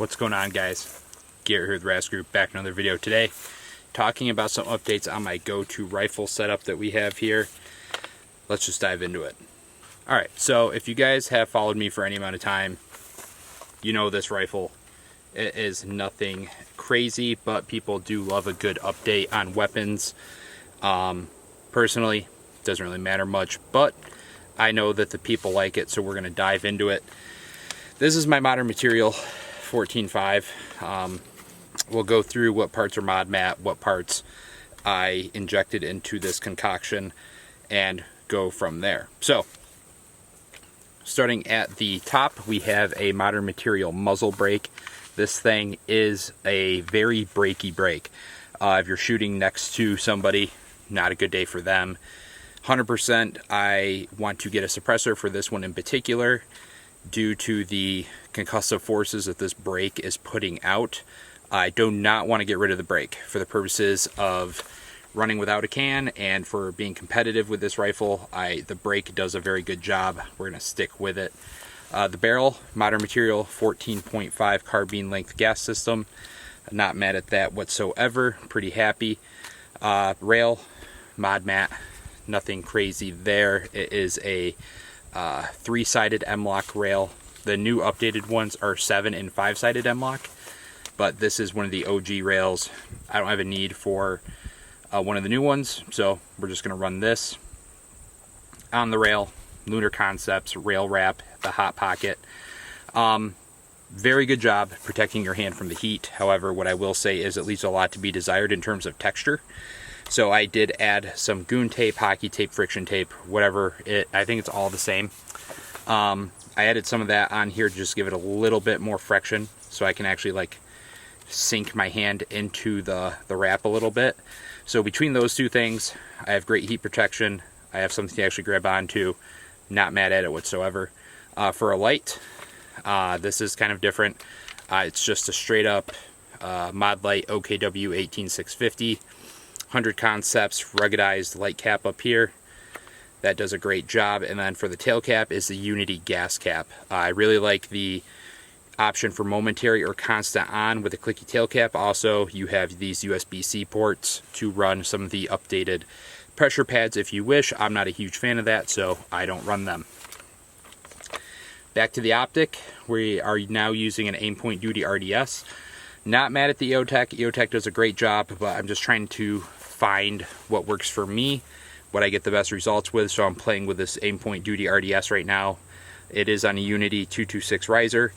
What's going on, guys? Garrett here with Ras Group, back in another video today, talking about some updates on my go-to rifle setup that we have here. Let's just dive into it. Alright, so if you guys have followed me for any amount of time, you know this rifle. It is nothing crazy, but people do love a good update on weapons. Personally, it doesn't really matter much, but I know that the people like it, so we're going to dive into it. This is my Modern Material 14.5. We'll go through what parts are mod mat, what parts I injected into this concoction, and go from there. So, starting at the top, we have a Modern Material muzzle brake. This thing is a very breaky brake. If you're shooting next to somebody, not a good day for them. 100% I want to get a suppressor for this one in particular due to the concussive forces that this brake is putting out. I do not want to get rid of the brake for the purposes of running without a can, and for being competitive with this rifle, the brake does a very good job. We're going to stick with it. The barrel, Modern Material 14.5 carbine length gas system. Not mad at that whatsoever. Pretty happy. Rail, mod mat. Nothing crazy there. It is a 3-sided M-lock rail. The new updated ones are 7 and 5-sided M-lock, but this is one of the OG rails. I don't have a need for one of the new ones, so we're just going to run this on the rail. Lunar Concepts rail wrap, the hot pocket. Very good job protecting your hand from the heat. However, what I will say is it leaves a lot to be desired in terms of texture. So I did add some goon tape, hockey tape, friction tape, whatever. I think it's all the same. I added some of that on here to just give it a little bit more friction, so I can actually like sink my hand into the wrap a little bit. So between those two things, I have great heat protection. I have something to actually grab onto. Not mad at it whatsoever. For a light, this is kind of different. It's just a straight up Mod Light OKW 18650. 100 Concepts ruggedized light cap up here. That does a great job. And then for the tail cap is the Unity gas cap. I really like the option for momentary or constant on with a clicky tail cap. Also, you have these USB-C ports to run some of the updated pressure pads if you wish. I'm not a huge fan of that, so I don't run them. Back to the optic. We are now using an aim point duty RDS. Not mad at the EOTech. EOTech does a great job, but I'm just trying to find what works for me, what I get the best results with, so I'm playing with this aim point duty RDS right now. It is on a Unity 226 riser,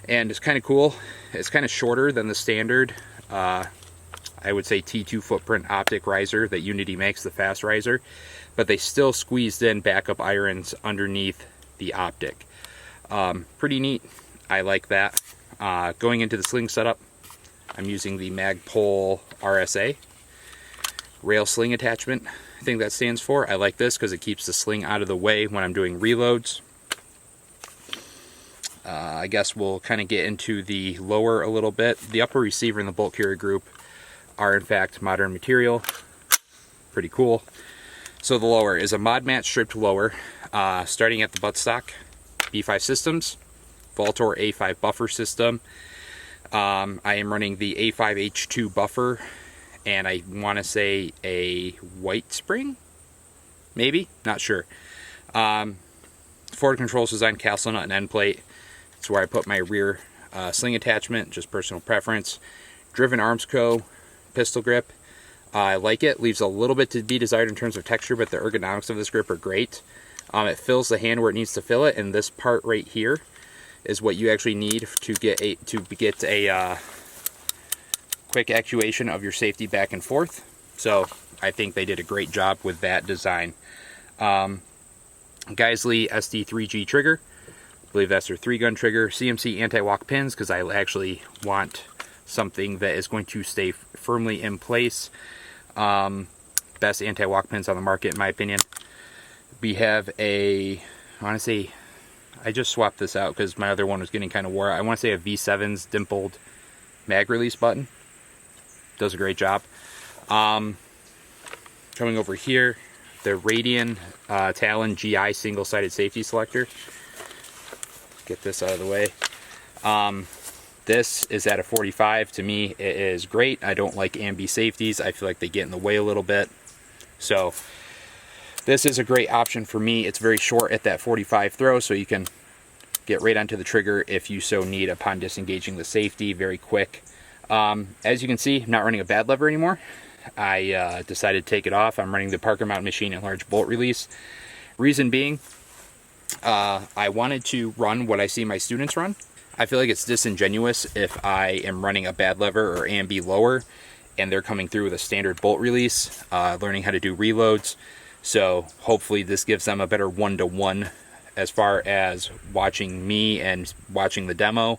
and it's kind of cool. It's kind of shorter than the standard, I would say T2 footprint optic riser that Unity makes, the fast riser, but they still squeezed in backup irons underneath the optic. Pretty neat. I like that. Going into the sling setup, I'm using the Magpul RSA rail sling attachment. I think that stands for. I like this because it keeps the sling out of the way when I'm doing reloads. I guess we'll kind of get into the lower a little bit. The upper receiver and the bolt carrier group are in fact Modern Material. Pretty cool. So the lower is a mod mat stripped lower, starting at the buttstock. B5 Systems, Valtor A5 buffer system. I am running the A5H2 buffer, and I want to say a white spring? Maybe? Not sure. Forward controls design castle nut and end plate. It's where I put my rear sling attachment, just personal preference. Driven Arms Co. pistol grip. I like it. Leaves a little bit to be desired in terms of texture, but the ergonomics of this grip are great. It fills the hand where it needs to fill it, and this part right here is what you actually need to get a quick actuation of your safety back and forth. So I think they did a great job with that design. Geisley SD3G trigger. I believe that's their 3-gun trigger. CMC anti-walk pins, because I actually want something that is going to stay firmly in place. Best anti-walk pins on the market, in my opinion. We have I want to say, I just swapped this out because my other one was getting kind of wore out. I want to say a V7's dimpled mag release button. Does a great job. Coming over here, the Radian Talon GI single-sided safety selector. Get this out of the way. This is at a 45. To me, it is great. I don't like ambi safeties. I feel like they get in the way a little bit. So this is a great option for me. It's very short at that 45 throw, so you can get right onto the trigger if you so need upon disengaging the safety. Very quick. As you can see, I'm not running a bad lever anymore. I decided to take it off. I'm running the Parker mount machine in large bolt release. Reason being, I wanted to run what I see my students run. I feel like it's disingenuous if I am running a bad lever or ambi lower and they're coming through with a standard bolt release, learning how to do reloads. So hopefully this gives them a better one-to-one as far as watching me and watching the demo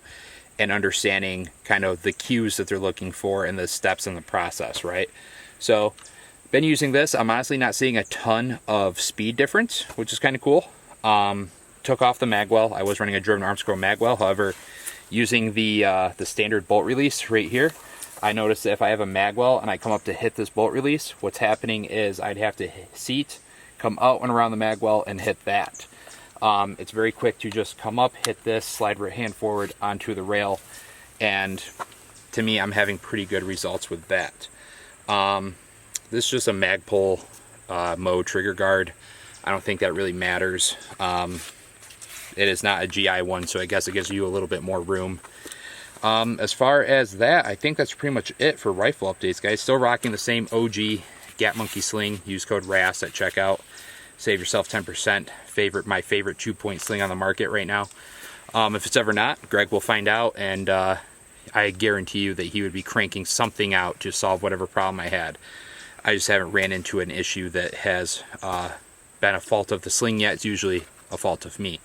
and understanding kind of the cues that they're looking for and the steps in the process, right? So been using this. I'm honestly not seeing a ton of speed difference, which is kind of cool. Took off the magwell. I was running a driven arm scroll magwell. However, using the standard bolt release right here, I noticed that if I have a magwell and I come up to hit this bolt release, what's happening is I'd have to seat, come out and around the magwell and hit that. It's very quick to just come up, hit this, slide right hand forward onto the rail, and to me, I'm having pretty good results with that. This is just a Magpul mode trigger guard. I don't think that really matters. It is not a GI one, so I guess it gives you a little bit more room. As far as that, I think that's pretty much it for rifle updates, guys. Still rocking the same OG Gat Monkey sling. Use code RAS at checkout. Save yourself 10%. My favorite 2-point sling on the market right now. If it's ever not, Greg will find out, and I guarantee you that he would be cranking something out to solve whatever problem I had. I just haven't ran into an issue that has been a fault of the sling yet. It's usually a fault of me.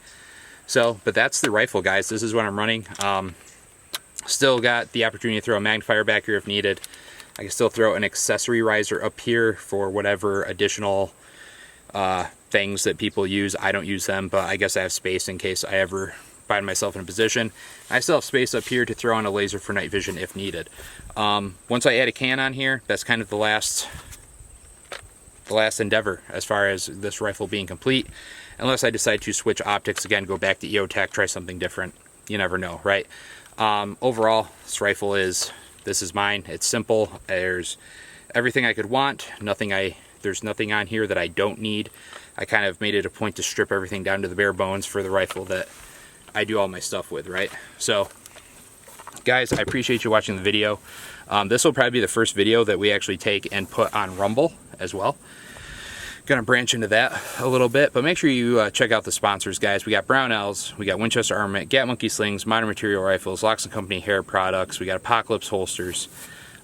So, but that's the rifle, guys. This is what I'm running. Still got the opportunity to throw a magnifier back here if needed. I can still throw an accessory riser up here for whatever additional things that people use. I don't use them, but I guess I have space in case I ever find myself in a position. I still have space up here to throw on a laser for night vision if needed. Once I add a can on here, that's kind of the last endeavor as far as this rifle being complete. Unless I decide to switch optics again, go back to EOTech, try something different. You never know, right? Overall, this rifle this is mine. It's simple. There's everything I could want. There's nothing on here that I don't need. I kind of made it a point to strip everything down to the bare bones for the rifle that I do all my stuff with, right? So, guys, I appreciate you watching the video. This will probably be the first video that we actually take and put on Rumble as well. Gonna branch into that a little bit, but make sure you check out the sponsors, guys. We got Brownells, we got Winchester Armament, Gat Monkey Slings, Modern Material Rifles, Locks & Company Hair Products, we got Apocalypse Holsters,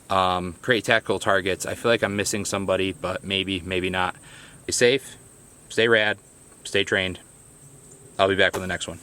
Create Tactical Targets. I feel like I'm missing somebody, but maybe not. Stay safe, stay rad, stay trained. I'll be back with the next one.